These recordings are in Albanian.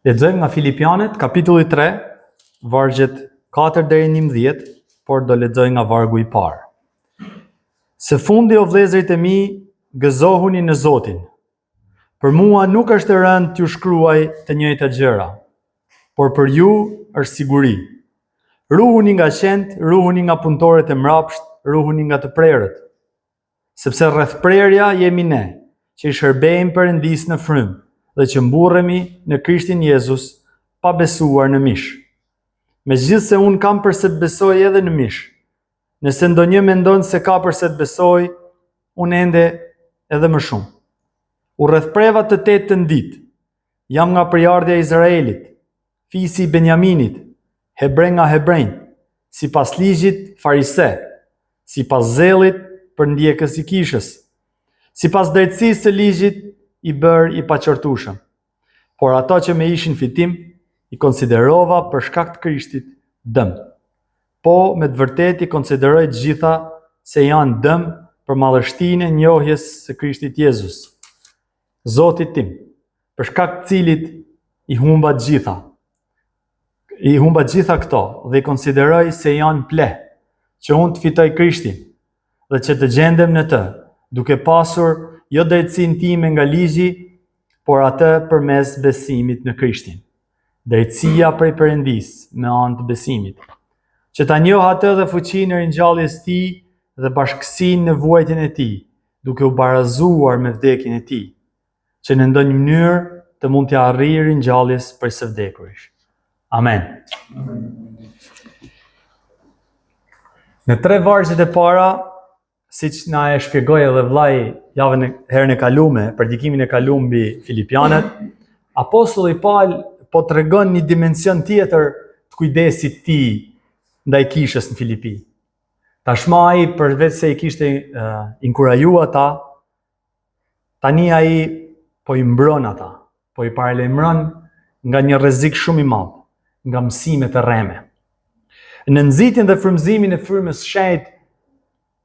Lexojmë nga Filipianët, kapitulli 3, vargjet 4 deri në 11, por do lexoj nga vargu i parë. Së fundi o vëllezërit e mi, gëzohuni në Zotin. Për mua nuk është e rëndë t'ju shkruaj të njëjtat gjëra, por për ju është siguri. Ruhuni nga qentë, ruhuni nga punëtorët e mrapsht, ruhuni nga të prerët. Sepse rreth prerja jemi ne, që i shërbejmë Perëndisë në frymë dhe që mburremi në Krishtin Jezus pa besuar në mish. Megjithse unë kam përse të besoj edhe në mish. Nëse ndonjë mendon se ka përse të besoj, unë ende edhe më shumë. U rrethpreva të 8 ditë. Jam nga prejardhja e Izraelit, fisi i Benjaminit, hebre nga hebrejnë, sipas ligjit farise, sipas zellit për ndjekës i kishës, sipas drejtësisë së ligjit i bërë i paqortueshëm. Por ato që me ishin fitim, i konsiderova për shkak të Krishtit dëm. Po, me të vërtetë i konsideroj të gjitha se janë dëm për madhështinë e njohjes së Krishtit Jezus, Zotit tim, për shkak të cilit i humba gjitha. I humba gjitha këto dhe i konsideroj se janë ple, që unë të fitoj Krishtin dhe që të gjendem në të, duke pasur jo drejtësinë time nga ligji, por atë përmes besimit në Krishtin. Drejtësia prej Perëndisë me anë të besimit. Që ta njoh atë dhe fuqinë e ringjalljes së tij dhe bashkësinë në vuajtjen e tij, duke u barazuar me vdekjen e tij, që në ndonjë mënyrë të mund të arrijë ringjalljes prej së vdekurish. Amen. Në 3 vargjet e para, siç na e shpjegoi edhe vllai herën e kalume, predikimin e kaluar mbi Filipianët, apostulli Paul po tregon një dimension tjetër të kujdesit të tij ndaj kishës në Filipi. Tashmë ai përveç se i kishte inkurajuar ata, tani ai po i mbron ata, po i paralajmëron nga një rrezik shumë i madh, nga mësimet e rreme. Në nxitjen dhe frymëzimin e frymës së shenjtë,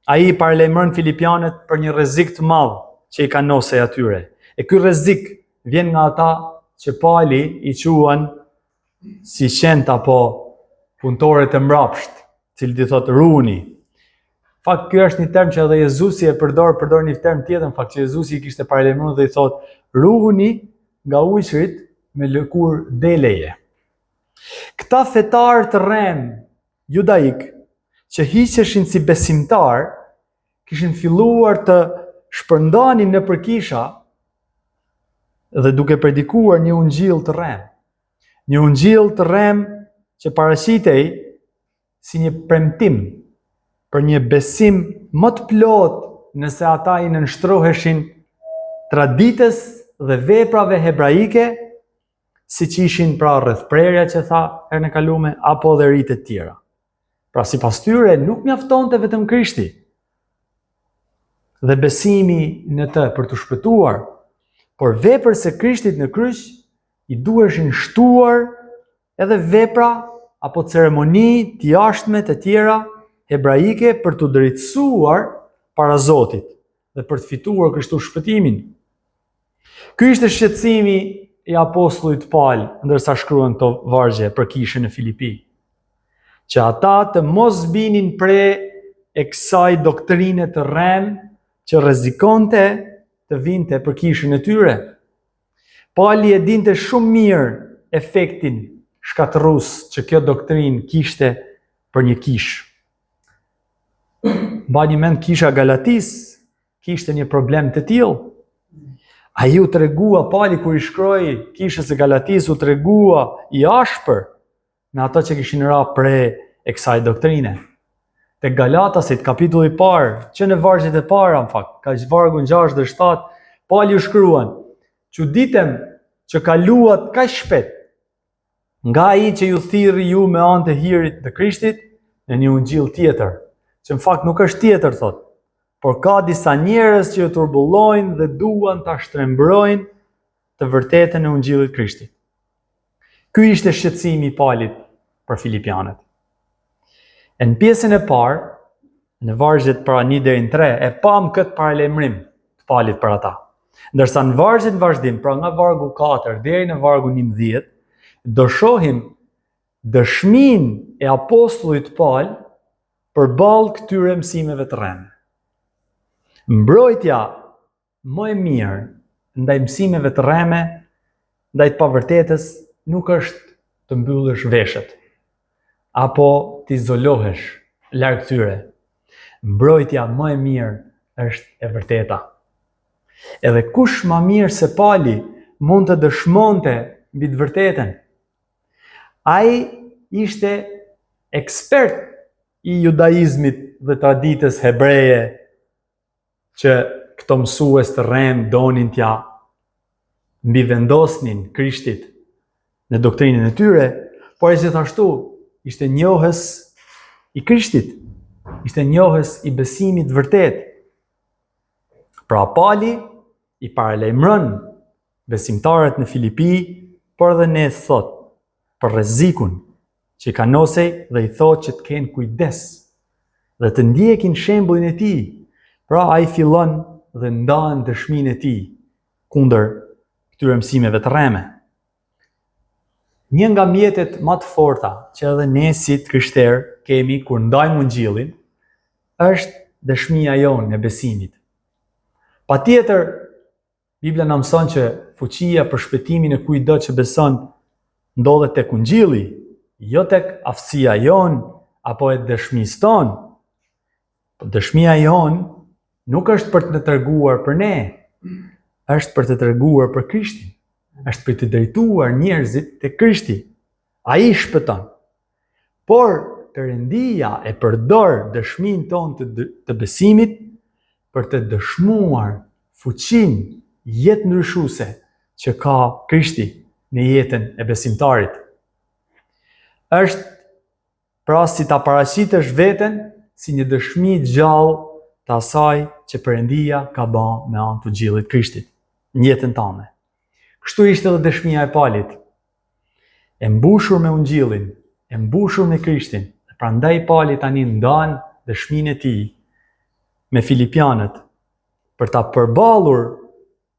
ai i paralajmëron Filipianët për një rrezik të madh që i kanosej atyre. E ky rrezik vjen nga ata që Pauli i quan si qentë apo punëtorët e mrapsht, cilët i thotë ruhuni. Fakt, ky është një term që edhe Jezusi e përdor një term tjetër, në fakt që Jezusi i kishte paralajmëruar dhe i thotë ruhuni nga ujërit me lëkurë deleje. Këta fetarë të rrem judaik që hiqeshin si besimtar, kishin filluar të shpërndanin në përkisha dhe duke predikuar një ungjill të rrem. Një ungjill të rrem që paraqitej si një premtim për një besim më të plot nëse ata i nënshtroheshin traditës dhe veprave hebraike, si që ishin pra rrethprerja që tha herën e kalume, apo dhe rritet tjera. Pra sipas tyre nuk mjaftonte vetëm Krishti dhe besimi në të për të shpëtuar, por veprat e Krishtit në kryq i duheshin shtuar edhe vepra apo ceremoni të jashtme të tjera hebraike për të drejtësuar para Zotit dhe për të fituar kështu shpëtimin. Ky ishte shqetësimi i apostullit Paul ndërsa shkruan këto vargje për kishën e Filipi, që ata të mos binin pre e kësaj doktrine të rrem që rrezikonte të vinte për kishën e tyre. Pauli e dinte shumë mirë efektin shkatërrues që kjo doktrinë kishte për një kishë. Mbani mend kisha Galatis kishte një problem të tillë. Ai u tregua, Pauli kur i shkroi kishës së Galatis, u tregua i ashpër në ato që kishin ra pre e kësaj doktrine. Te Galatasit, kapitulli i parë, që në vargjet e para, në fakt, ka vargu 6 dhe 7, Pauli u shkruan: "Çuditem që kaluat kaq shpejt nga ai që ju thirrri ju me anë të hirit të Krishtit në një ungjill tjetër, që në fakt nuk është tjetër, thot, por ka disa njerëz që ju turbullojnë dhe duan ta shtrembrojnë të vërtetën e ungjillit të Krishtit." Ky ishte shqetësimi i Paulit për Filipianët. E në pjesën e parë, në vargjet para 1 deri në 3, e pam këtë paralajmërim të Paulit për ata. Ndërsa në vargjet në vazhdim, pra nga vargu 4 deri në vargu 11, do shohim dëshminë e apostullit Paul përballë këtyre mësimeve të rreme. Mbrojtja më e mirë ndaj mësimeve të rreme, ndaj të pavërtetës, nuk është të mbyllësh veshët, apo të izolohesh larg tyre. Mbrojtja më e mirë është e vërteta. Edhe kush më mirë se Pali mund të dëshmonte mbi të vërtetën? Ai ishte ekspert i judaizmit dhe traditës hebreje që këto mësues të rrem donin t'ja mbi vendosnin Krishtit në doktrinën e tyre, por gjithashtu ishte njohës i Krishtit, ishte njohës i besimit vërtet. Pra Pali i paralajmëron besimtarët në Filipi, por dhe ne thot për rrezikun që i kanosej dhe i thot që të kenë kujdes dhe të ndjekin shembullin e tij. Pra ai fillon dhe ndan dëshminë e tij kundër këtyre mësimeve të rreme. Një nga mjetet më të forta që edhe ne si të krishterë kemi kur ndajmë ungjillin është dëshmia jonë e besimit. Patjetër, Bibla na mëson që fuqia për shpëtimin e kujdo që beson ndodhet tek ungjilli, jo tek aftësia jonë apo e dëshmisë tonë. Dëshmia jonë nuk është për të treguar për ne, është për të treguar për Krishtin, është për të drejtuar njerëzit te Krishti. Ai shpëton. Por Perëndia e përdor dëshminë tonë të besimit për të dëshmuar fuqinë jetë ndryshuese që ka Krishti në jetën e besimtarit. Është pra si ta paraqitesh veten si një dëshmi gjallë të asaj që Perëndia ka bërë me anë të ungjillit Krishtit në jetën tënde. Kështu ishte edhe dëshmia e Palit. E mbushur me ungjillin, e mbushur me Krishtin, dhe prandaj Pali tani ndan dëshminë e tij me filipianët për ta përballur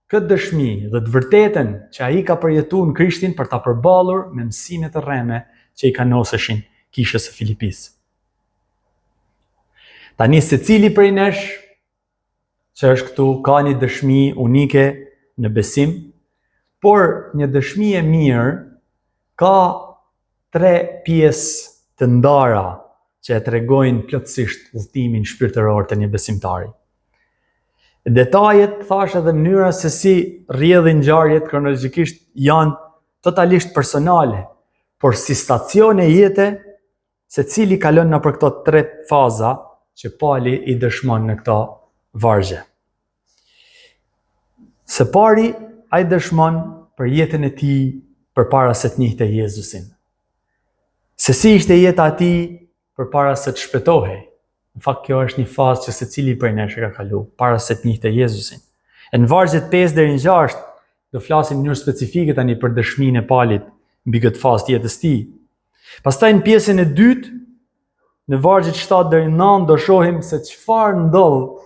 këtë dëshmi dhe të vërtetën që ai ka përjetuar në Krishtin, për ta përballur me mësimet e rreme që i kanoseshin kishës së Filipis. Tani secili prej nesh që është këtu ka një dëshmi unike në besim, por një dëshmi e mirë ka 3 pjesë të ndara që e tregojnë plotësisht udhëtimin shpirtëror të një besimtari. Detajet, thash edhe mënyra se si rrjedhin ngjarjet kronologjikisht janë totalisht personale, por si stacione jete, secili kalon nëpër këto 3 faza që Pali i dëshmon në këto vargje. Së pari, ai dëshmon për jetën e tij përpara se të njihte Jezusin. Se si ishte jeta e tij përpara se të shpëtohej. Në fakt, kjo është një fazë që secili prej nesh e ka kalu para se të njihte Jezusin. E në vargjet 5 deri në 6 do flasim në mënyrë specifike tani për dëshminë e Palit mbi këtë fazë të jetës së tij. Pastaj në pjesën e dytë, në vargjet 7 deri në 9 do shohim se çfarë ndodh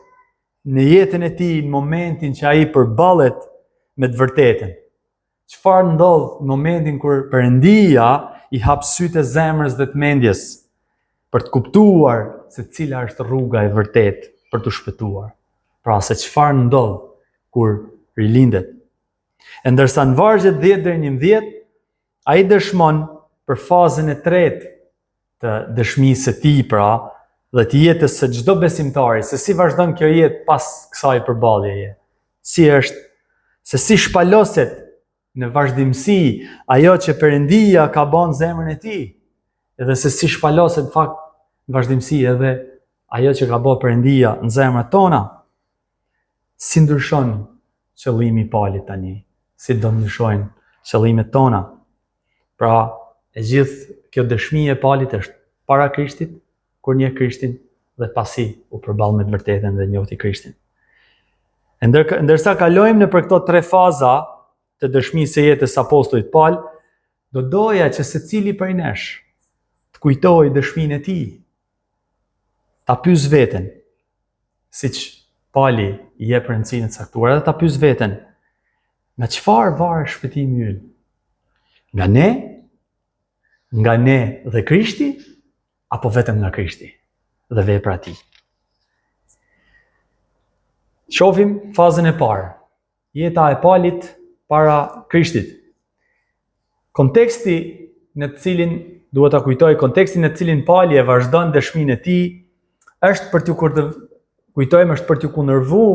në jetën e tij në momentin që ai përballet me të vërtetën. Çfarë ndodh në momentin kur Perëndia i hap sytë e zemrës dhe të mendjes për të kuptuar se cila është rruga e vërtet për të shpëtuar. Pra se çfarë ndodh kur rilindet. E ndërsa në vargjet 10 deri në 11, ai dëshmon për fazën e tretë të dëshmisë së tij, pra, dhe të jetës së çdo besimtari, se si vazhdon kjo jetë pas kësaj përballjeje. Se si shpaloset në vazhdimsi ajo që Perëndia ka bën zemrën e tij, edhe se si shpaloset në fakt në vazhdimsi edhe ajo që ka bërë Perëndia në zemrat tona. Si ndryshon qëllimi i Palit tani? Si do ndryshojnë qëllimet tona? Pra, e gjithë kjo dëshmi e Palit është para Krishtit, kur njeh Krishtin, dhe pasi u përball me të vërtetën dhe njohti Krishtin. Ndërsa kalojmë nëpër këto 3 faza të dëshmisë së jetës së apostullit Paul, do doja që secili prej nesh të kujtojë dëshminë e tij. Ta pyes veten, siç Pali i jep rëndësinë e caktuar, edhe ta pyes veten, nga çfarë varet shpëtimi ynë? Nga ne nga ne dhe Krishti, apo vetëm nga Krishti dhe vepra e tij. Shohim fazën e parë. Jeta e Palit para Krishtit. Konteksti në të cilin duhet ta kujtoj, kontekstin në të cilin Pali e vazhdon dëshminë e tij, është për t'ju kujtojmë, është për t'ju kundërvue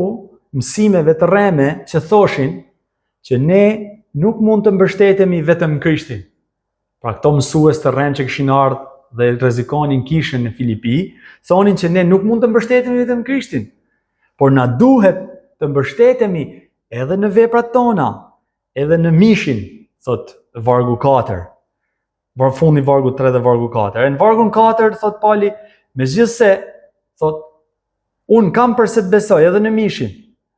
mësimeve të rreme që thoshin që ne nuk mund të mbështetemi vetëm në Krishtin. Pra këto mësues të rremë që kishin ardhur dhe rrezikonin kishën në Filipi, thonin që ne nuk mund të mbështetemi vetëm në Krishtin, por na duhet të mbështetemi edhe në veprat tona, edhe në mishin, thot vargu 4. Fundi vargu 3 dhe vargu 4. Në vargun 4 thot Pali, megjithse thot, unë kam përse të besoj edhe në mishin.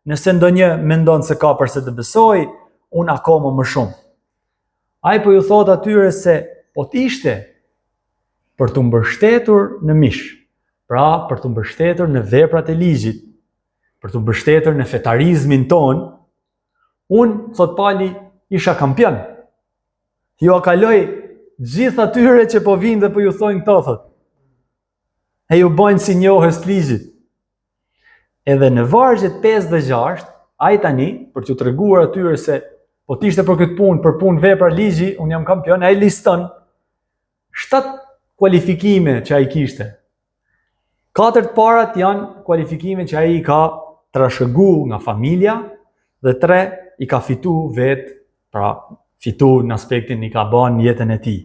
Nëse ndonjë mendon se ka përse të besoj, unë akoma më shumë. Ai po ju thot atyre se po t'ishte për të mbështetur në mish, pra për të mbështetur në veprat e ligjit, për të mbështetur në fetarizmin ton, unë, thot Pali, isha kampion. Jo a kaloj gjithë atyre që po vinë dhe po ju thojnë këto, thot. E ju bojnë si njohës të ligjit. Edhe në vargjet 5 dhe 6, ai tani, për t'ju treguar atyre se po t'ishte për këtë punë, për punë vepra ligji, unë jam kampion, ai liston 7 kualifikime që ai kishte. 4 parat janë kualifikime që ai ka trashëgu nga familja, dhe 3 i ka fitu vetë, pra fitu në aspektin i ka bën jetën e tij.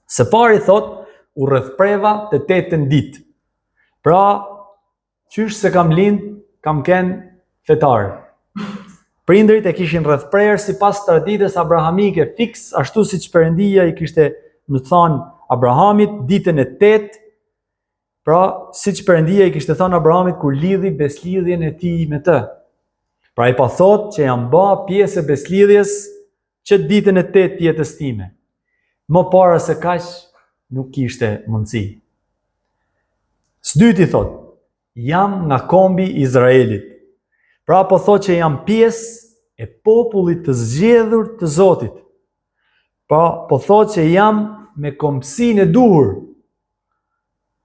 Së pari thot, u rrethpreva të 8 ditë. Pra, qysh se kam lind, kam kenë fetar. Prindrit e kishin rrethprerë sipas traditës abrahamike, fiks ashtu siç Perëndia i kishte më thënë Abrahamit ditën e 8. Pra, siç Perëndia i kishte thënë Abrahamit kur lidhi beslidhjen e tij me të. Pra i pa thot që jam bë pjesë e beslidhjes që ditën e 8 jetës time. Më para se kaq nuk kishte mundësi. Së dyti thot, jam nga kombi Izraelit. Pra po thot që jam pjesë e popullit të zgjedhur të Zotit. Pra po thot që jam me kombësinë e duhur,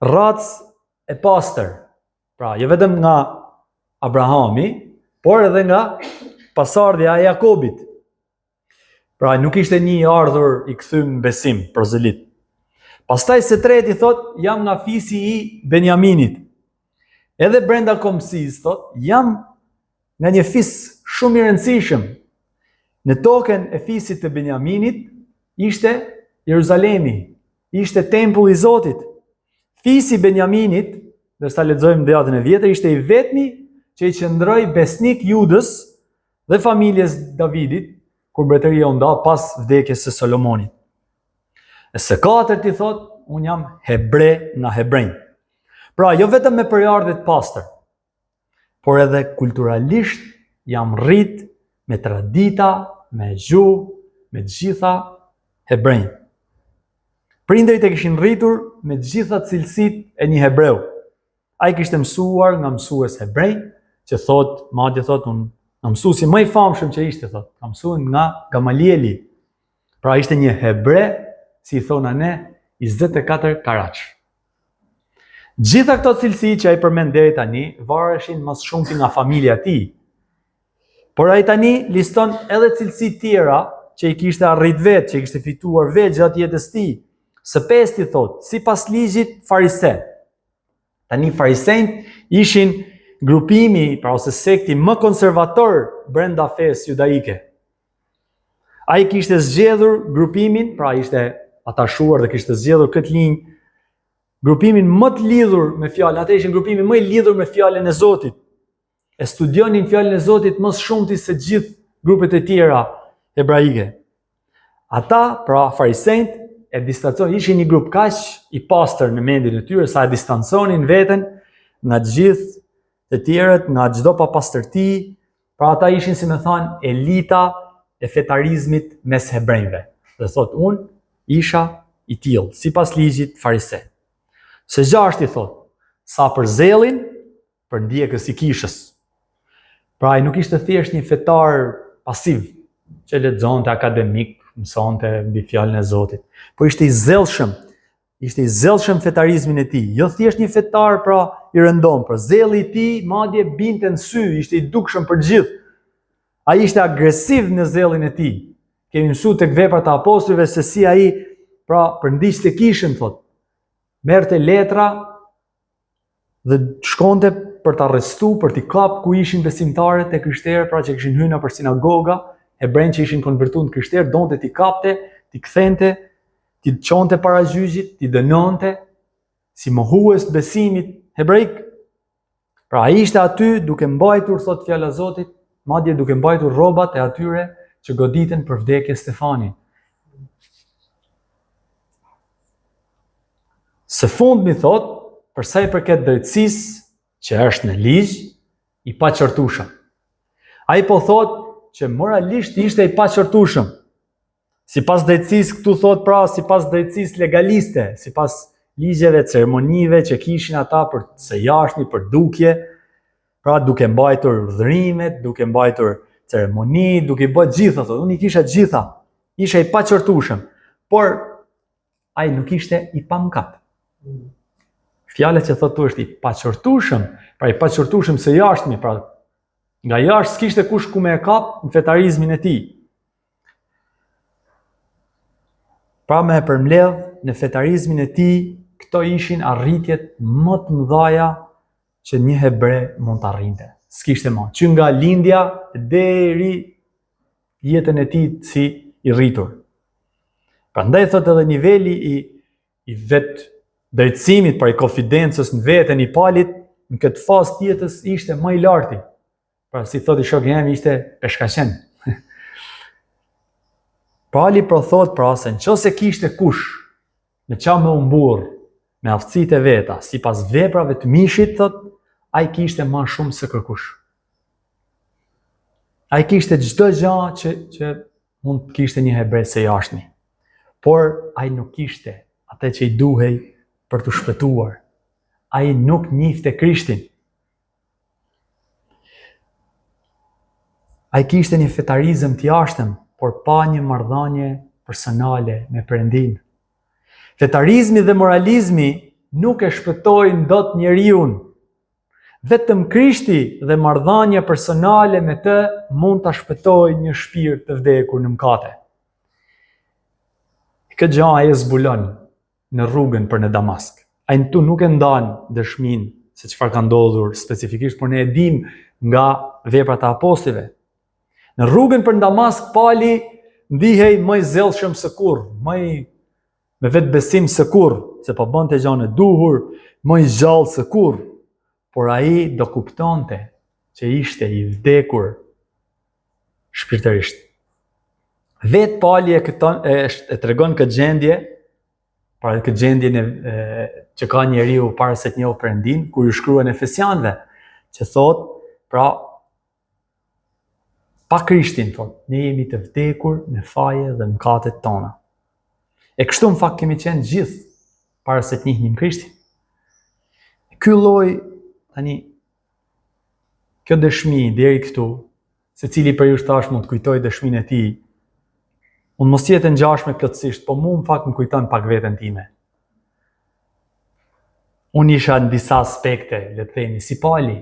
racë e pastër. Pra jo vetëm nga Abrahami, por edhe nga pasardhja e Jakobit. Pra nuk ishte një ardhur i kthym në besim, prozelit. Pastaj së treti thot, jam nga fisi i Benjaminit. Edhe brenda kombësisë thot, jam nga një fis shumë i rëndësishëm. Në tokën e fisit të Benjaminit ishte Jeruzalemi, ishte tempulli i Zotit. Fisi i Benjaminit, derisa lexojmë Djatën e Vjetër, ishte i vetmi që i qëndroi besnik Judës dhe familjes Davidit, kur mbretëria u nda pas vdekjes së Solomonit. E së katërti thot, unë jam hebre nga hebrejnë. Pra, jo vetëm me përjardhje të pastër, por edhe kulturalisht jam rrit me tradita, me gjuhë, me gjitha hebrejnë. Prindërit e kishin rritur me gjitha cilësitë e një hebreu. Ai kishte mësuar nga mësues hebrej, që thot, madje thot, unë nga mësuesi më i famshëm që ishte, thot, ka mësuar nga Gamalieli. Pra ishte një hebre, si i thona ne, 24 karaç. Gjitha këto cilësi që ai përmend deri tani vareshin më shumti nga familja e tij. Por ai tani liston edhe cilësi tjera që i kishte arrit vetë, që i kishte fituar vetë gjatë jetës së tij. Së pesti thot, sipas ligjit farise. Tani farisejt ishin grupimi, pra ose sekti më konservator brenda fesë judaike. Ai kishte zgjedhur grupimin, pra ishte atashuar dhe kishte zgjedhur këtë linjë, grupimin më të lidhur me fjalën, ata ishin grupimi më i lidhur me fjalën e Zotit. E studionin fjalën e Zotit më shumti se gjithë grupet e tjera hebraike. Ata, pra farisejt, e distanconin, ishin një grup kaq i pastër në mendjen e tyre sa e distanconin veten nga të gjithë të tjerët, nga çdo papastërti, pra ata ishin, si më thon, elita e fetarizmit mes hebrejve. Dhe thot, unë isha i tillë, sipas ligjit farise. Së gjashti thot, sa për zellin, për ndjekës i kishës. Pra ai nuk ishte thjesht një fetar pasiv, që lexonte akademik, mësonte mbi fjalën e Zotit. Po ishte i zellshëm fetarizmin e tij. Jo thjesht një fetar pra i rëndom, por zelli i tij madje binte në sy, ishte i dukshëm për gjithë. Ai ishte agresiv në zellin e tij. Kemi mësuar tek Veprat e Apostujve se si ai pra përndiqte kishën, thot. Merrte letra dhe shkonte për të arrestu, për t'i kap ku ishin besimtarët e krishterë, pra që kishin hyrë nëpër sinagoga, hebrejnë që ishin konvertuar në krishterë, donte t'i kapte, t'i kthente, t'i çonte para gjyqit, t'i dënonte si mohues të besimit hebrejik. Pra ai ishte aty duke mbajtur, thot fjala e Zotit, madje duke mbajtur rrobat e atyre që goditen për vdekje Stefani. Së fundmi thot, për sa i përket drejtësisë që është në ligj, i paqërtueshëm. Ai po thot që moralisht ishte i paqërtueshëm. Sipas drejtësisë këtu thot pra, sipas drejtësisë legaliste, sipas ligjeve, ceremonive që kishin ata për së jashtëmi, për dukje, pra duke mbajtur udhërimet, duke mbajtur ceremoni, duke i bërë gjitha, thot, unë i kisha gjitha, isha i paqërtueshëm, por ai nuk ishte i pamkat. Fjala që thot tu është i paqërtueshëm, pra i paqërtueshëm së jashtëmi, pra nga jashtë s'kishte kush ku me e kap në fetarizmin e tij. Pra me e përmbledh në fetarizmin e tij, këto ishin arritjet më të mëdha që një hebre mund të arrinte. S'kishte më, që nga lindja deri jetën e tij si i rritur. Prandaj thot edhe niveli i vetë drejtësimit, pra i konfidencës në veten i palit, në këtë fazë të jetës ishte më i larti. Pra si thot i shok jemi, ishte peshkaqen. Pali pro thot pra se nëse kishte kush me qa me umburr, me aftësitë e veta, sipas veprave të mishit, thot, ai kishte më shumë se kërkush. Ai kishte çdo gjë që mund të kishte një hebrej së jashtëmi. Por ai nuk kishte atë që i duhej për të shpëtuar. Ai nuk njihte Krishtin. Ai kishte një fetarizëm të jashtëm, por pa një marrëdhënie personale me Perëndin. Fetarizmi dhe moralizmi nuk e shpëtojnë dot njeriu. Vetëm Krishti dhe marrëdhënia personale me të mund ta shpëtojë një shpirt të vdekur në mëkate. Këtë gjë ai e zbulon në rrugën për në Damask. Ai këtu nuk e ndan dëshminë se çfarë ka ndodhur specifikisht, por ne e dim nga Veprat e Apostujve. Në rrugën për në Damask, Pali ndihej më i zellshëm se kurrë, më me vetë besim se kurrë, se po bënte gjën e duhur, më i gjallë se kurrë, por ai do kuptonte që ishte i vdekur shpirtërisht. Vetë Pali e tregon këtë gjendje, pra këtë gjendjen që ka njeriu para se të njohë Perëndin, kur i shkruan Efesianëve, që thot, pra pa Krishtin, thot, ne jemi të vdekur në faje dhe mëkatet tona. E kështu në fakt kemi qenë gjithë para se të njohim Krishtin. Ky lloj tani kjo dëshmi deri këtu, secili për ju tash mund të kujtoj dëshminë e tij. Unë mos jetë ngjashme plotësisht, po mu në fakt më kujton pak veten time. Unë isha në disa aspekte, le të themi, si Pali,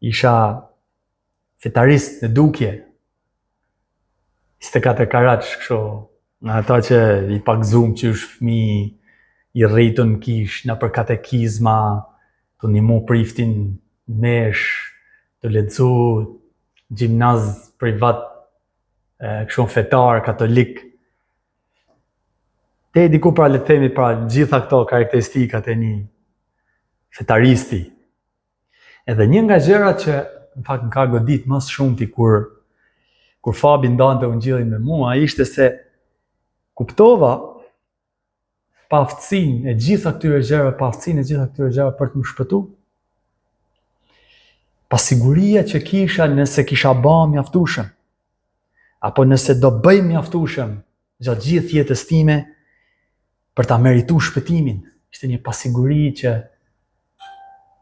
isha fetarist në dukje, 24 karat kështu, nga ata që i pagzum që është fëmijë, i rritën kish në për katekizma, të ndihmu priftin mesh, të lexu gjimnaz privat, kështu fetar, katolik. Te diku pra le të themi pra gjitha këto karakteristikat e një fetaristi. Edhe një nga gjërat që në fakt më ka godit më së shumti kur Fabi ndante ungjillin me mua, ishte se kuptova paaftësinë e gjitha këtyre gjërave për të më shpëtuar. Pasiguria që kisha nëse kisha bërë mjaftueshëm, apo nëse do bëj mjaftueshëm gjatë gjithë jetës time për ta merituar shpëtimin. Ishte një pasiguri që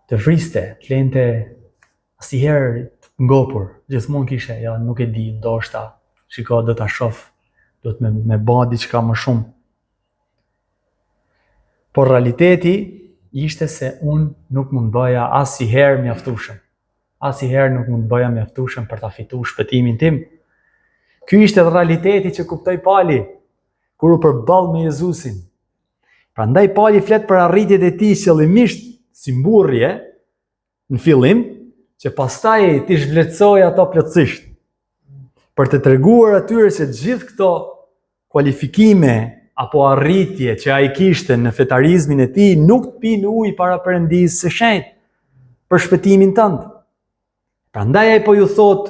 të vriste, të lente asnjëherë të ngopur. Gjithmonë kishe, ja, nuk e di, ndoshta, shiko, do ta shoh duhet me ba diçka më shumë. Por realiteti ishte se unë nuk mund bëja asnjëherë mjaftueshëm. Asnjëherë nuk mund bëja mjaftueshëm për ta fituar shpëtimin tim. Ky ishte edhe realiteti që kuptoi Pali kur u përball me Jezusin. Prandaj Pali flet për arritjet e tij qëllimisht si mburrje në fillim, që pastaj t'i zhvlerësoj ato plotësisht. Për të treguar atyre se gjithë këto kualifikime apo arritje që ai kishte në fetarizmin e tij nuk të pinë ujë para Perëndisë së Shenjtë për shpëtimin tënd. Prandaj ai po ju thot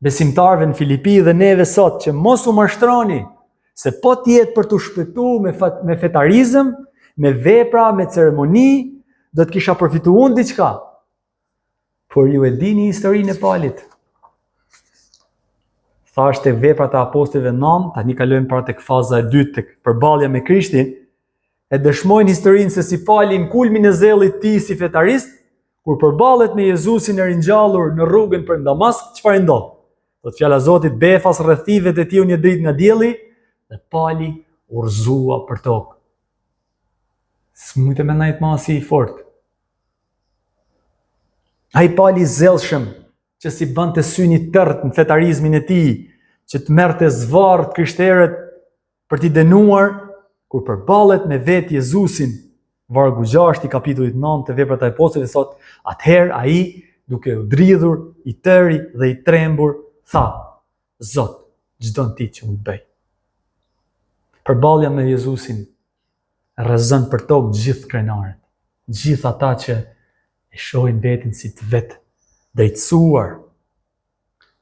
besimtarëve në Filipi dhe neve sot që mos u mashtroni, se po t'jetë për t'u shpëtuar me fetarizëm, me vepra, me ceremoni, do të kisha përfituar diçka. Por ju e dini historinë e Palit. Thash tek veprat e apostujve 9, tani kalojmë para tek faza e dytë, tek përballja me Krishtin, e dëshmojnë historinë se si Pali në kulmin e zellit të tij si fetarist, kur përballet me Jezusin e ringjallur në rrugën për Damask, çfarë ndodh? Do të fjala Zotit befas rrethivet e tij u një dritë nga dielli dhe Pali urrëzua për tokë. S'mujtë me ndajt ma si i fort. Ai Pali zellshëm, që si bënte syni tërt në fetarizmin e tij, që të merrte zvarr krishterët për t'i dënuar, kur përballet me vetë Jezusin, vargu 6 i kapitullit 9 të Veprat e Apostujve thot, atëherë ai, duke u dridhur, i tëri dhe i trembur, tha, Zot, çdo ti që më bëj. Përballja me Jezusin rrezon për tokë gjithë krenarët, gjithë ata që e shohin veten si të vetë drejtësuar.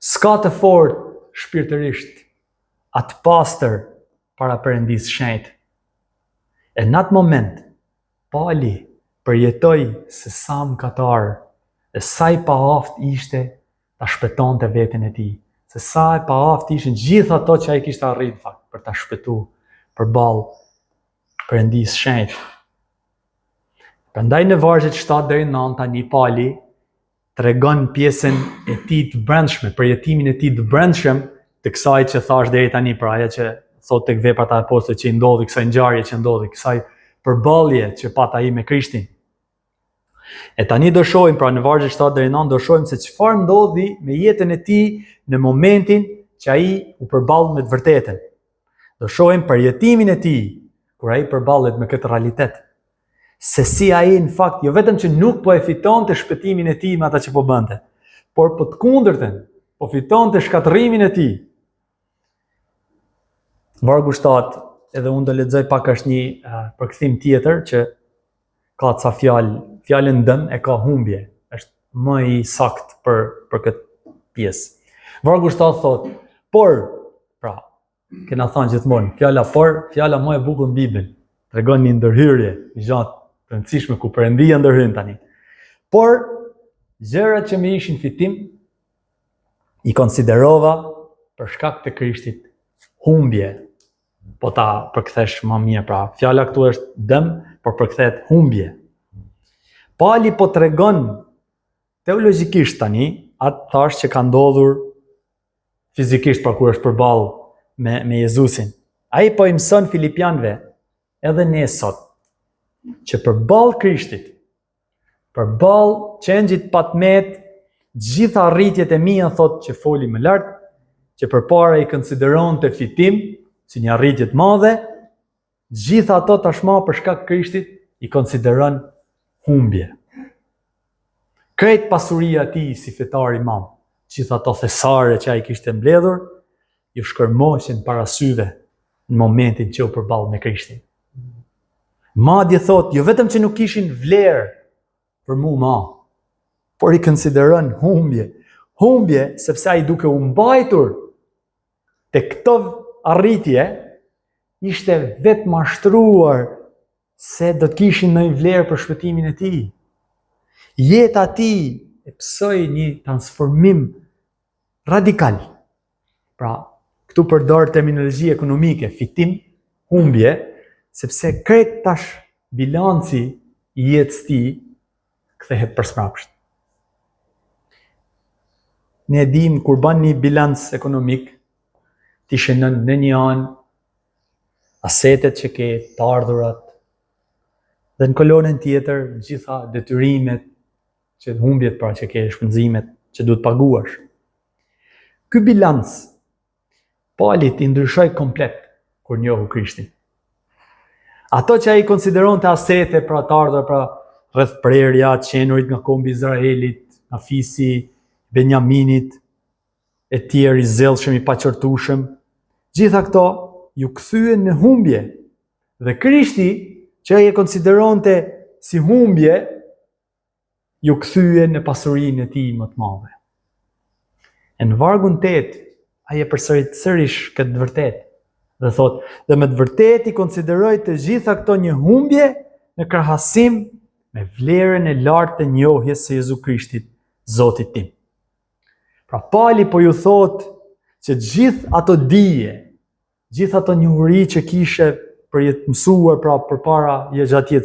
S'ka të fortë shpirtërisht, atë pastër para Perëndisë Shenjtë. E në atë moment, Pali përjetoi se sa mëkatar e sa i paaft ishte ta shpëtonte veten e tij, se sa i paaft ishin gjithë ato që ai kishte arritur fakt për ta shpëtuar përballë Perëndisë Shenjtë. Prandaj në vargjet 7 deri në 9 tani Pali tregon pjesën e tij të brendshme, përjetimin e tij të brendshëm të kësaj që thash deri tani, pra ajo që thot tek Veprat e Apostujve që i ndodhi, kësaj ngjarje që ndodhi, kësaj përballje që pat ai me Krishtin. E tani do shohim, pra në vargjet 7 deri në 9 do shohim se çfarë ndodhi me jetën e tij në momentin që ai u përball me të vërtetën. Do shohim përjetimin e tij kur ai përballet me këtë realitet. Se si ai në fakt jo vetëm që nuk po e fitonte shpëtimin e tij me ata që po bënte, por po të kundërtën, po fitonte shkatërrimin e tij. Vargu 7, edhe unë do lexoj pak është një përkthim tjetër që ka ca fjalën dëm e ka humbje, është më i sakt për këtë pjesë. Vargu 7 thot, por, pra, kena thënë gjithmonë, fjala por, fjala më e bukur në Bibël, tregon një ndërhyrje gjatë të rëndësishme ku Perëndia ndërhyn tani. Por gjërat që më ishin fitim i konsiderova për shkak të Krishtit humbje. Po ta përkthesh më mirë, pra fjala këtu është dëm, por përkthehet humbje. Pali po tregon teologjikisht tani atë thash që ka ndodhur fizikisht pra kur është përballë me Jezusin. Ai po i mëson Filipianëve edhe ne sot që përballë Krishtit, përballë çengjit patmet, gjitha arritjet e mia thot që foli më lart, që përpara i konsideronte fitim si një arritje të madhe, gjitha ato tashmë për shkak të Krishtit i konsideron humbje. Krejt pasuria e tij si fetar i madh, gjitha ato thesare që ai kishte mbledhur, ju shkërmoqen para syve në momentin që u përball me Krishtin. Madje thot, jo vetëm që nuk kishin vlerë për mua, por i konsideron humbje. Humbje sepse ai duke u mbajtur te këto arritje, ishte vetë mashtruar se do të kishin ndonjë vlerë për shpëtimin e tij. Jeta e tij e psoi një transformim radikal. Pra, këtu përdor terminologji ekonomike, fitim, humbje, sepse krejt tash bilanci i jetës tij kthehet përsprapsht. Ne dim kur bën një bilanc ekonomik, ti shënën në një anë asetet që ke, të ardhurat, dhe në kolonën tjetër gjitha detyrimet, që humbjet pra që ke, shpenzimet që duhet paguash. Ky bilans Pali i ndryshoi komplet kur njohu Krishtin. Ato që ai konsideronte asete pra të ardhur pra rreth prerja, qenurit nga kombi Izraelit, nga fisi Benjaminit, e tjerë i zellshëm i paqortueshëm, gjitha këto ju kthyen në humbje. Dhe Krishti, që ai e konsideronte si humbje, ju kthyen në pasurinë e tij më të madhe. E në vargun 8, ai e përsërit sërish këtë vërtet dhe thot, dhe me të vërtet i konsideroj të gjitha këto një humbje në krahasim me vlerën e lartë të njohjes së Jezu Krishtit, Zotit tim. Pra Pali po ju thot që gjithë ato dije, gjithë ato njohuri që kishe për jetë mësuar pra përpara gjatë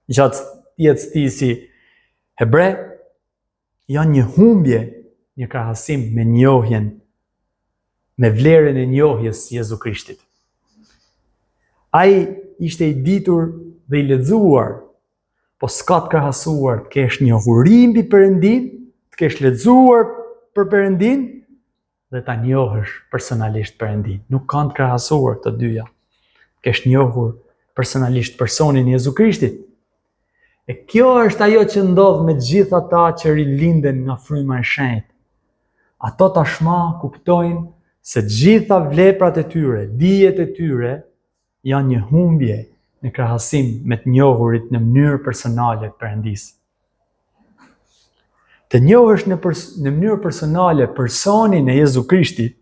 jetës tij si hebre, janë një humbje një krahasim me njohjen, me vlerën e njohjes së Jezu Krishtit. Ai ishte i ditur dhe i lexuar, po s'ka të krahasuar të kesh njohuri mbi Perëndin, të kesh lexuar për Perëndin dhe ta njohësh personalisht Perëndin. Nuk kanë të krahasuar të dyja. Kesh njohur personalisht personin e Jezu Krishtit. E kjo është ajo që ndodh me gjithë ata që rilinden nga fryma e shenjtë. Ato tashma kuptojnë se gjitha vleprat e tyre, dijet e tyre, janë një humbje në krahasim me të njohurit në mënyrë personale të Perëndis. Të njohësh në mënyrë personale personin e Jezu Krishtit,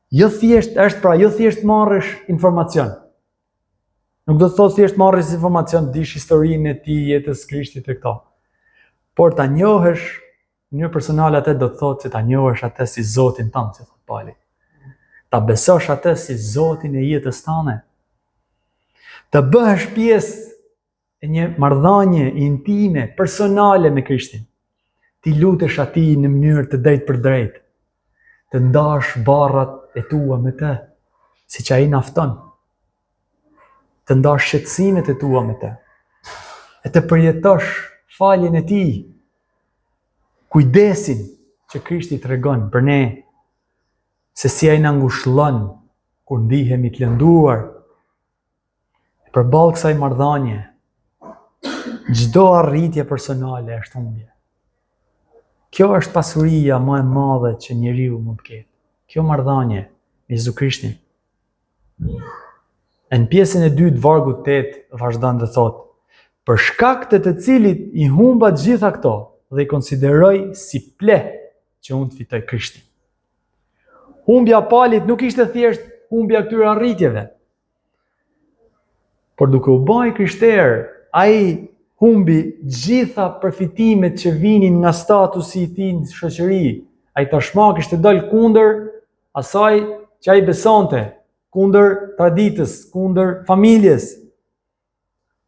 jo thjesht marrësh informacion. Nuk do të thotë thjesht marrësh informacion, dish historinë e tij, jetës Krishtit e këto. Por ta njohësh në mënyrë personale atë do të thotë që ta njohësh atë si Zotin tënd, si thot Pali. Ta besosh atë si Zotin e jetës tënde. Të bëhesh pjesë e një marrëdhënie intime, personale me Krishtin. Ti lutesh atij në mënyrë të drejtë për drejtë. Të ndash barrat e tua me të, siç ai na fton. Të ndash shqetësimet e tua me të. E të përjetosh faljen e tij. Kujdesin që Krishti tregon për ne, se si ai na ngushëllon kur ndihemi të lënduar. Përballë kësaj marrëdhënie, çdo arritje personale është humbje. Kjo është pasuria më e madhe që njeriu mund të ketë. Kjo marrëdhënie me Jezu Krishtin. Në pjesën e 2 të vargut 8 vazhdon të thotë, për shkak të të cilit i humba gjitha këto dhe i konsideroj si ple që unë të fitoj Krishtin. Humbja Palit nuk ishte thjesht humbja këtyre arritjeve. Por duke u bërë krishter, ai humbi gjitha përfitimet që vinin nga statusi i tij në shoqëri. Ai tashmë kishte dalë kundër asaj që ai besonte, kundër traditës, kundër familjes.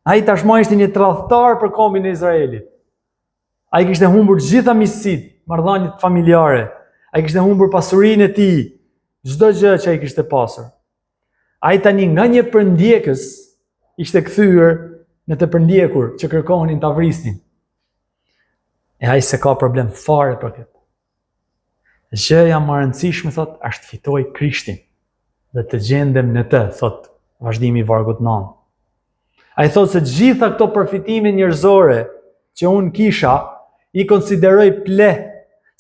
Ai tashmë ishte një tradhtar për kombin e Izraelit. Ai kishte humbur gjitha miqësitë, marrëdhëniet familjare. Ai kishte humbur pasurinë e tij, çdo gjë që ai kishte pasur. Ai tani nga një përndjekës ishte kthyer në të përndjekur që kërkonin ta vrisnin. E ai se ka problem fare për këtë. Gjëja më e rëndësishme thot është fitoj Krishtin dhe të gjendem në të, thot vazhdimi i vargut 9. Ai thot se gjitha këto përfitime njerëzore që unë kisha i konsideroj ple,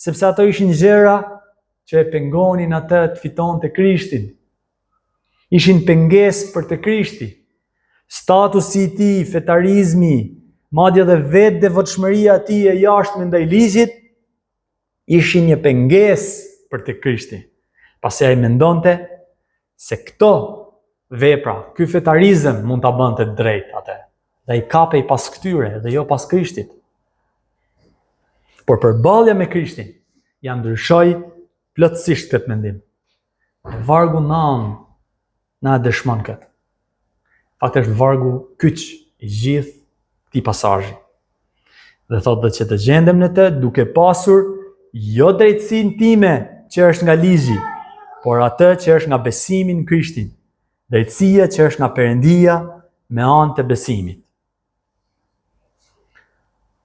sepse ato ishin gjëra që e pengonin atë të fitonte Krishtin. Ishin pengesë për të Krishti. Statusi i tij, fetarizmi, madje edhe vetë devotshmëria e tij e jashtme ndaj ligjit, ishin një pengesë për të Krishti. Pasi ai mendonte se këto vepra, ky fetarizëm mund ta bënte drejt atë. Dhe ai kapej pas këtyre dhe jo pas Krishtit. Por përballja me Krishtin ja ndryshoi plotësisht këtë mendim. Vargu 9 na dëshmon këtë. Fakti është vargu kyç i gjithë këtij pasazhi. Dhe thotë që të gjendem në të duke pasur jo drejtësinë time që është nga ligji, por atë që është nga besimi në Krishtin, drejtësia që është nga Perëndia me anë të besimit.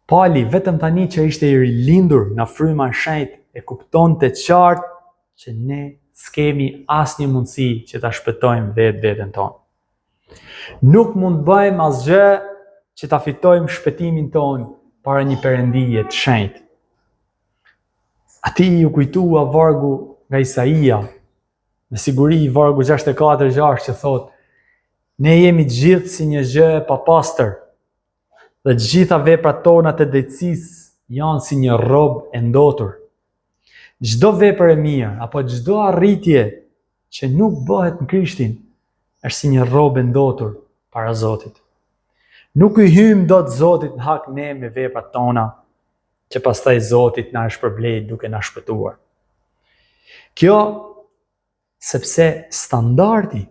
Pali vetëm tani që ishte i rilindur nga fryma e shenjtë e kuptonte qartë që ne s'kemi asnjë mundësi që ta shpëtojmë veten tonë. Nuk mund bëjmë asgjë që ta fitojmë shpëtimin tonë para një Perëndije të shenjtë. Ati ju kujtua vargu nga Isaia, me siguri vargu 64:6 që thot: ne jemi gjithë si një gjë e papastër, dhe gjitha veprat tona të drejtësisë janë si një rrobë e ndotur. Çdo vepër e mirë apo çdo arritje që nuk bëhet në Krishtin është si një rrobë e ndotur para Zotit. Nuk i hyjmë dot Zotit në hak ne me veprat tona, që pastaj Zotit na është shpërblet duke na shpëtuar. Kjo sepse standardi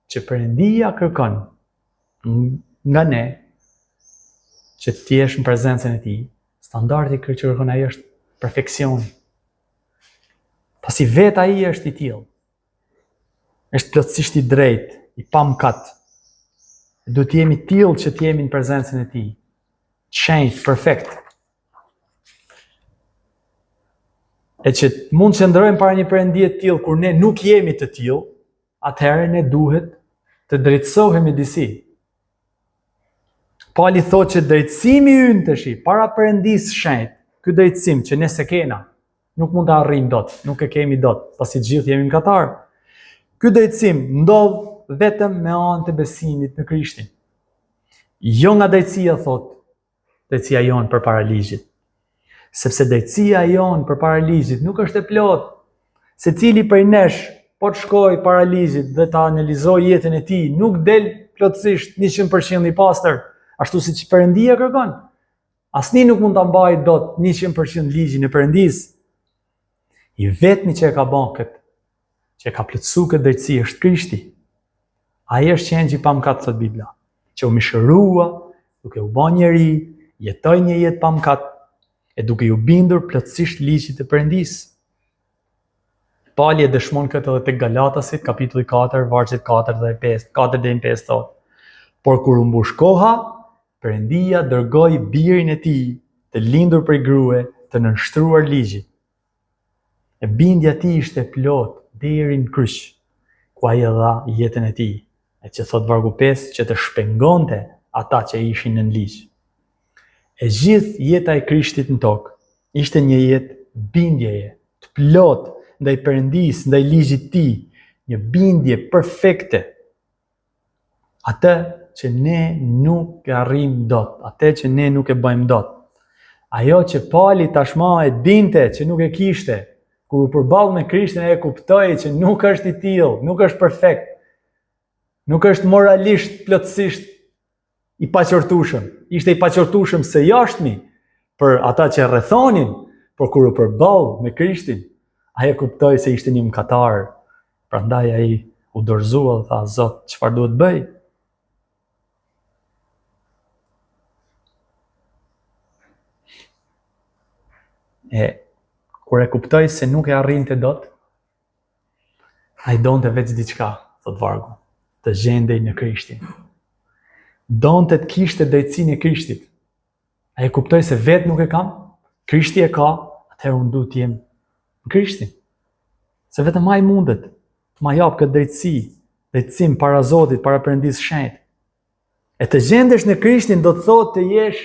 që Perëndia kërkon nga ne që ti jesh në prezencën e tij, standardi që kërkon ai është perfeksioni. Pasi vetë ai është i tillë. Është plotësisht i drejtë, i pamkat. Do të jemi tillë që të jemi në prezencën e tij. Shenjtë, perfekt. E që mund të qëndrojmë para një Perëndie të tillë kur ne nuk jemi të tillë, atëherë ne duhet të drejtësohemi disi. Pali thotë që drejtësimi ynë tash para Perëndisë shenjtë, ky drejtësim që ne se kena, nuk mund të arrijmë dot, nuk e kemi dot, pasi gjithë jemi mëkatar. Ky drejtësim ndodh vetëm me anë të besimit në Krishtin. Jo nga drejtësia, thotë, drejtësia jonë përpara ligjit. Sepse drejtësia jonë përpara ligjit nuk është e plotë. Secili prej nesh po të shkojë para ligjit dhe ta analizojë jetën e tij, nuk del plotësisht 100% i pastër, ashtu siç Perëndia kërkon. Asnjë nuk mund ta mbajë dot 100% ligjin e Perëndisë. I vetmi që e ka bën këtë, që e ka plotësuar këtë drejtësi është Krishti. Ai është qengji pa mëkat, thot Bibla, që u mishërua, duke u bën njeri, jetoi një jetë pa mëkat, e duke ju bindur plotësisht ligjit të Perëndisë. Pali e dëshmon këtë edhe tek Galatasit, kapitulli 4, vargjet 4 dhe 5 thotë: por kur u mbush koha, Perëndia dërgoi birin e tij, të lindur prej grue, të nënshtruar ligjit. E bindja e tij ishte plot deri në kryq, ku ai e dha jetën e tij, e që thot vargu 5 që të shpengonte ata që ishin në ligj. E gjithë jeta e Krishtit në tokë ishte një jetë bindjeje, të plot ndaj Perëndisë, ndaj ligjit të tij, një bindje perfekte. Atë që ne nuk e arrijmë dot, atë që ne nuk e bëjmë dot. Ajo që Pali tashmë e dinte që nuk e kishte, kur u përball me Krishtin e kuptoi që nuk është i tillë, nuk është perfekt. Nuk është moralisht plotësisht i paqortueshëm. Ishte i paqortueshëm së jashtëmi për ata që rrethonin, por kur u përball me Krishtin, ai e kuptoi se ishte një mëkatar. Prandaj ai u dorëzua dhe tha: Zot, çfarë duhet bëj? E kur e kuptoi se nuk e arrinte dot, ai donte veç diçka, thot vargu, të gjendej në Krishtin. Donte të kishte drejtësinë e Krishtit. Ai e kuptoi se vetë nuk e kam, Krishti e ka, atëherë unë duhet të jem në Krishtin. Se vetëm ai mundet të ma jap këtë drejtësim para Zotit, para Perëndisë shenjtë. E të gjendesh në Krishtin do të thotë të jesh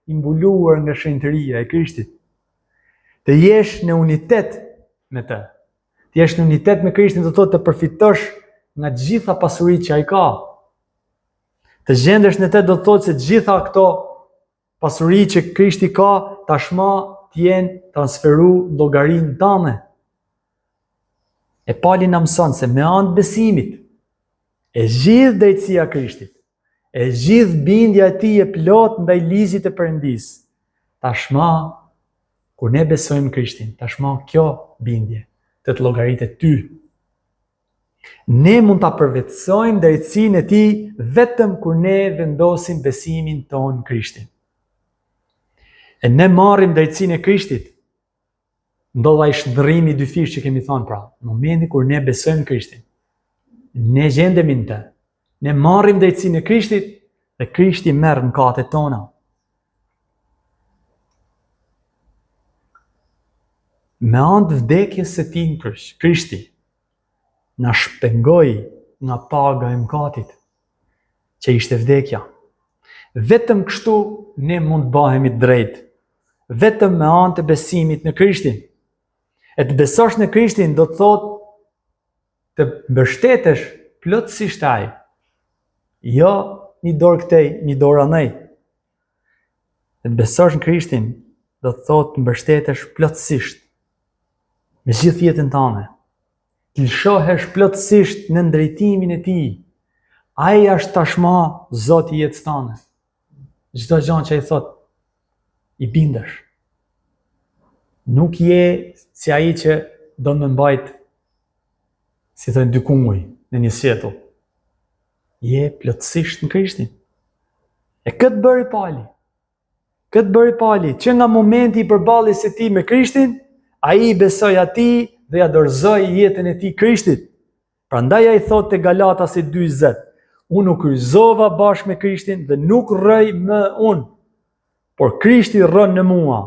i mbuluar nga shenjtëria e Krishtit. Të jesh në unitet me të. Të jesh në unitet me Krishtin do të thotë të përfitosh nga gjitha pasuritë që ai ka. Të gjendesh në të do të thotë se gjitha këto pasuri që Krishti ka tashmë të jenë transferu llogarinë tënde. E Pali na mëson se me anë të besimit, e gjithë drejtësia e Krishtit, e gjithë bindja e tij e plot ndaj ligjit të Perëndisë, tashmë kur ne besojmë Krishtin, tashmë kjo bindje të llogaritet ty. Ne mund ta përvetësojmë drejtësinë e tij vetëm kur ne vendosim besimin tonë në Krishtin. E ne marrim drejtësinë e Krishtit ndodh ai shndërrimi dy fish që kemi thënë pra. Në momentin kur ne besojmë Krishtin, ne gjendemi në të, ne marrim drejtësinë e Krishtit dhe Krishti merr mëkatet tona. Me anë të vdekjes së tij në kryq, Krishti na shpengoi nga paga e mëkatit, që ishte vdekja. Vetëm kështu ne mund të bëhemi të drejtë, vetëm me anë të besimit në Krishtin. E të besosh në Krishtin do të thotë të mbështetesh plotësisht ai. Jo një dorë këtej, një dorë anej. E të besosh në Krishtin do të thotë të mbështetesh plotësisht me gjithë jetën tënde. Të lëshohesh plotësisht në drejtimin e tij. Ai është tashmë Zoti i jetës tënde. Çdo gjë që ai thot, i bindesh. Nuk je si ai që do të më mbajt, si thënë dy kunguj në një sjetull. Je plotësisht në Krishtin. E këtë bëri Pali. Këtë bëri Pali, që nga momenti i përballjes së tij me Krishtin, ai besoi atij dhe ja dorëzoi jetën e tij Krishtit. Prandaj ai thotë te Galatasi 2:20, unë nuk kryqëzova bashkë me Krishtin dhe nuk rrej më unë, por Krishti rron në mua,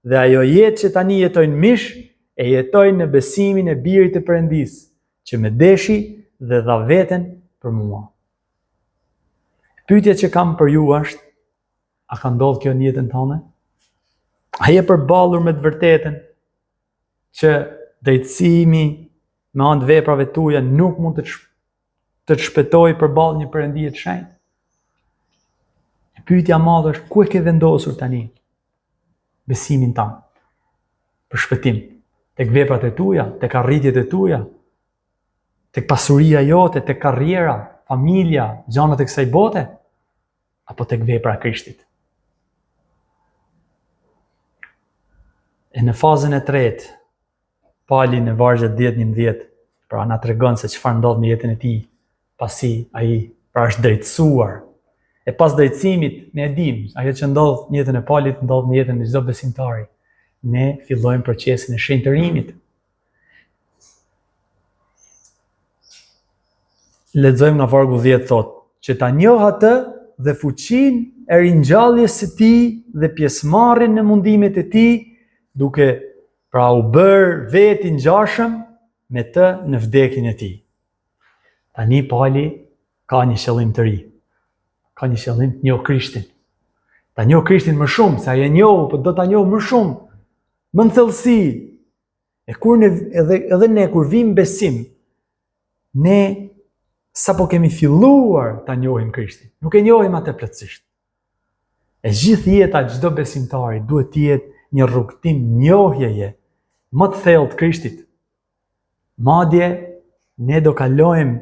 dhe ajo jetë që tani jetoj në mish, e jetoj në besimin e Birit të Perëndis, që më deshi dhe dha veten për mua. Pyetja që kam për ju është, a ka ndodhur kjo në jetën tënde? A je përballur me të vërtetën që drejtësimi me anë të veprave tuaja nuk mund të të shpëtoj përballë një Perëndie të shenjtë? Pyetja e madhe është, ku e ke vendosur tani besimin tënd për shpëtim? Tek veprat e tuaja, tek arritjet e tuaja, tek pasuria jote, tek karriera, familja, gjanat e kësaj bote, apo tek vepra e Krishtit? E në fazën e tretë, Pali në vargjet 10-11, pra na tregon se çfarë ndodh në jetën e tij, pasi ai pra është drejtësuar. E pas drejtësimit, ne e dim, ajo që ndodh në jetën e Palit ndodh në jetën e çdo besimtari. Ne fillojmë procesin e shenjtërimit. Lexojmë nga vargu 10 thotë, që ta njoh atë dhe fuqinë e ringjalljes së tij dhe pjesëmarrjen në mundimet e tij, duke pra u bërë vetë i ngjashëm me të në vdekjen e tij. Tani Pali ka një qëllim të ri. Ka një qëllim të njoh Krishtin. Ta njoh Krishtin më shumë, se ai e njoh, por do ta njoh më shumë, më në thellësi. E kur edhe ne kur vim besim, ne sapo kemi filluar ta njohim Krishtin. Nuk e njohim atë plotësisht. E gjithë jeta çdo besimtari duhet të jetë një rrugtim njohjeje më të thellë të Krishtit. Madje ne do kalojmë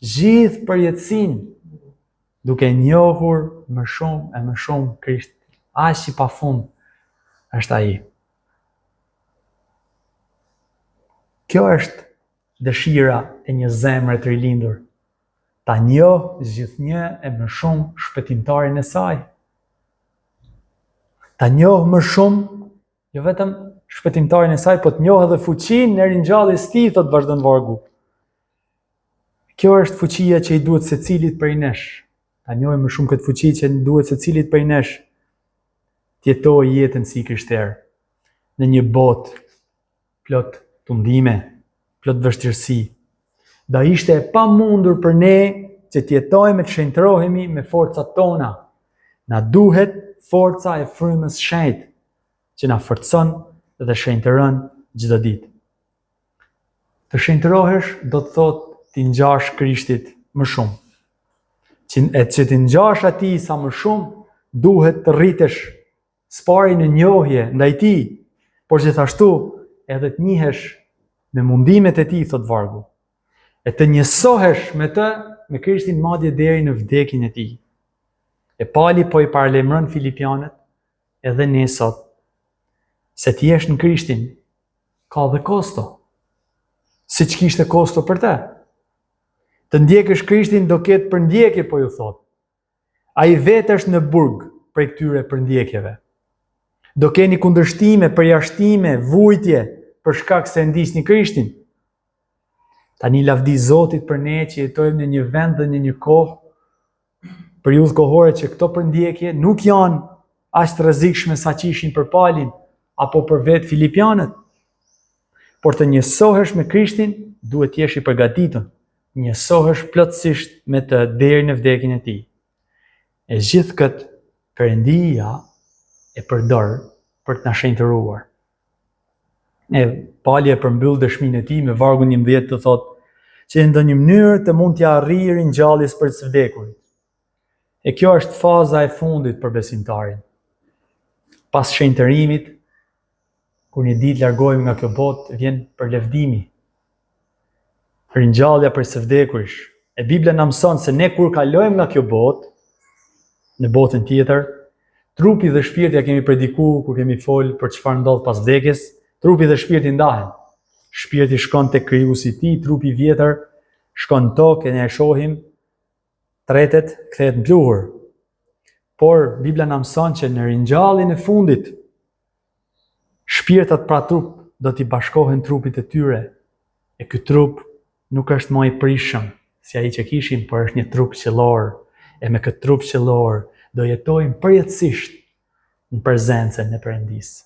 gjithë përjetësinë duke njohur më shumë e më shumë Krisht. Aq i pafund është ai. Kjo është dëshira e një zemre të rilindur, ta njoh gjithnjë e më shumë shpëtimtarin e saj. Ta njoh më shumë, jo vetëm shpëtimtarin e saj, po të njoh edhe fuqinë e ringjalljes së tij, thotë vazhdon vargu. Kjo është fuqia që i duhet secilit prej nesh. Ta njohim më shumë këtë fuqi që duhet secilit prej nesh të jetojë jetën si krishter në një botë plot tundime, plot vështirësi. Do ishte e pamundur për ne që të jetojmë e të shenjtrohemi me forcat tona. Na duhet forca e frymës shenjtë që na forcon dhe shenjtëron çdo ditë. Të shenjtrohesh do të thotë të ngjash Krishtit më shumë. Që të ngjash atij sa më shumë, duhet të rritesh spari në njohje ndaj tij, por gjithashtu edhe të njihesh me mundimet e tij, thot vargu. E të njësohesh me të, me Krishtin madje deri në vdekjen e tij. E Pali po i paralajmëron filipianët edhe ne sot se të jesh në Krishtin ka dhe kosto. Siç kishte kosto për te. Të ndjekësh Krishtin do ketë përndjekje, po ju thot. Ai vetë është në burg prej këtyre përndjekjeve. Do keni kundërshtime, përjashtime, vujtje, për shkak se ndiqni Krishtin. Tani lavdi Zotit për ne që jetojmë në një vend dhe në një kohë, periudhë kohore që këto përndjekje nuk janë aq të rrezikshme sa që ishin për Paulin apo për vetë filipianët. Por të njësohesh me Krishtin, duhet t'jesh i përgatitur. Njësohesh plotësisht me të deri në vdekjen e tij. E gjithë këtë Perëndia e përdor për të na shenjtëruar. Pauli e përmbyll dëshminë e tij me vargu 11 të thotë që në ndonjë mënyrë të mund t'ja arrijë ringjalljes për të së vdekurit. E kjo është faza e fundit për besimtarin. Pas shenjtërimit, kur një ditë largohemi nga kjo botë, vjen përlevdimi. Ringjallja për së vdekurish. E Bibla na mëson se ne kur kalojmë nga kjo botë, në botën tjetër, trupi dhe shpirti ja kemi predikuar kur kemi folë për çfarë ndodh pas vdekjes, trupi dhe shpirti ndahen. Shpirti shkon tek krijuesi i tij, trupi i vjetër shkon në tokë, ne e shohim, tretet kthehet në pluhur. Por Bibla na mëson që në ringjalljen e fundit, shpirtat pra trup do t'i bashkohen trupit të tyre. E ky trup nuk është më i prishëm si ai që kishim, por është një trup qiellor. E me këtë trup qiellor do jetojmë përjetësisht në prezencën e Perëndisë.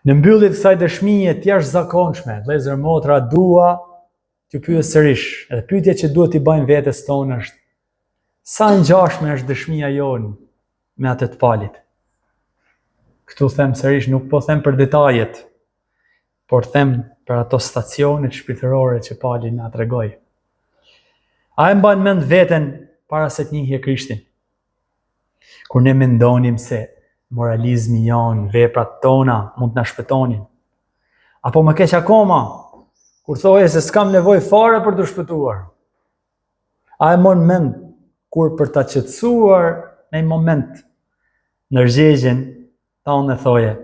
Në mbyllje të kësaj dëshmie të jashtëzakonshme, vëllezër motra, dua t'ju pyes sërish, edhe pyetja që duhet t'i bëjmë vetes tonë është: sa ngjashme është dëshmia jonë me atë të Paulit? Këtu them sërish, nuk po them për detajet, por them për ato stacionet shpirtërore që Pauli na tregoi. A e mban mend veten para se të njihje Krishtin? Kur ne mendonim se moralizmi jon, veprat tona mund të na shpëtonin. Apo më keq akoma, kur thoje se s'kam nevojë fare për të shpëtuar. A e mban mend kur për ta qetësuar në një moment në rrezgjen tonë thoje: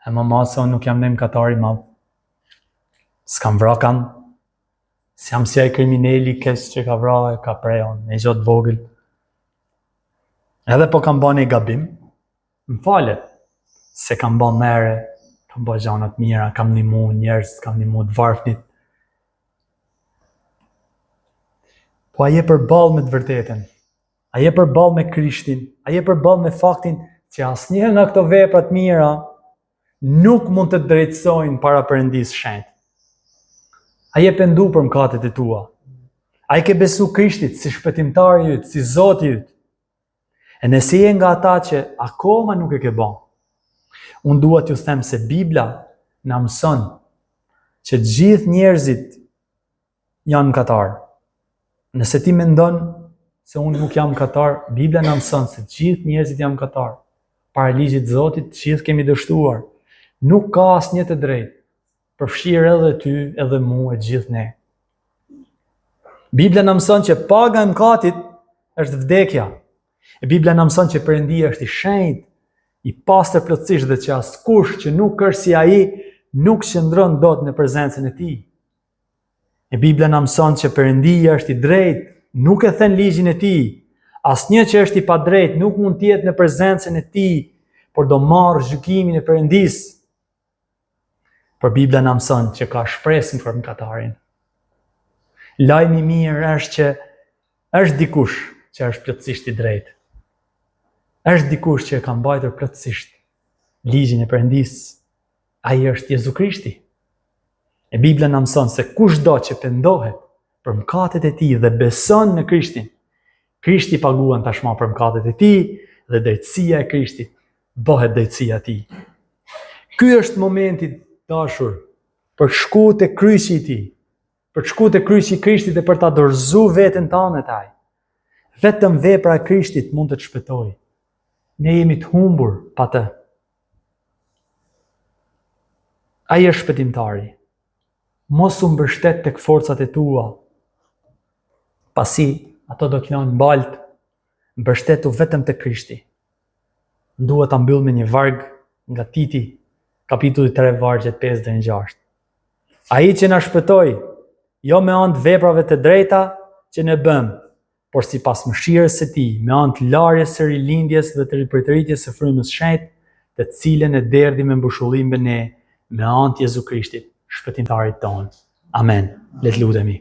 "E mama, sa nuk jam nem katari madh. S'kam vrakan. S'jam si ai kriminali kes që ka vrarë, ka prejon, e gjot vogël. Edhe po kam bën një gabim, më falet, se kam bën mere, kam bën gjëra të mira, kam ndihmu njerëz, kam ndihmu të varfnit." Po a je përballë me të vërtetën? A je përballë me Krishtin? A je përballë me faktin që asnjëherë nga këto vepra të mira nuk mund të drejtësojnë para Perëndisë shenjtë? A je pendu për mëkatet e tua? A i ke besu Krishtit si shpëtimtari yt, si Zoti yt? E nëse je nga ata që akoma nuk e ke bën, unë dua t'ju them se Bibla na mëson që të gjithë njerëzit janë mëkatar. Nëse ti mendon se unë nuk jam mëkatar, Bibla na mëson se të gjithë njerëzit janë mëkatar. Para ligjit të Zotit, të gjithë kemi dështuar. Nuk ka asnjë të drejtë. Përfshirë edhe ty, edhe mu, e gjithë ne. Bibla na mëson që paga e mëkatit është vdekja. E Bibla na mëson që Perëndia është i shenjtë, i pastër plotësisht dhe që askush që nuk është si ai nuk qëndron dot në prezencën e tij. E Bibla na mëson që Perëndia është i drejtë, nuk e thën ligjin e tij. Asnjë që është i padrejtë nuk mund të jetë në prezencën e tij, por do marrë gjykimin e Perëndisë. Por Bibla na mëson që ka shpresë për mëkatarin. Lajmi i mirë është që është dikush që është plotësisht i drejtë. Është dikush që e ka mbajtur plotësisht ligjin e Perëndisë. Ai është Jezu Krishti. E Bibla na mëson se kushdo që pendohet për mëkatet e tij dhe beson në Krishtin, Krishti paguan tashmë për mëkatet e tij dhe drejtësia e Krishtit bëhet drejtësia e tij. Ky është momenti, dashur, për të shkuar te kryqi i tij, për të shkuar te kryqi i Krishtit dhe për ta dorëzuar veten tonë te ai. Vetëm vepra e Krishtit mund të të shpëtojë. Ne jemi të humbur pa të. Ai është shpëtimtari. Mos u mbështet tek forcat e tua, pasi ato do të janë mbalt. Mbështetu vetëm te Krishti. Dua ta mbyll me një varg nga Titi, kapitulli 3, vargjet 5 deri në 6. Ai që na shpëtoi, jo me anë të veprave të drejta që ne bëm, por sipas mëshirës së tij, me anë të larjes së rilindjes dhe të ripërtëritjes së frymës së shenjtë, të cilën e derdhi me mbëshullim me ne me anë të Jezu Krishtit, shpëtimtarit tonë. Amen. Le të lutemi.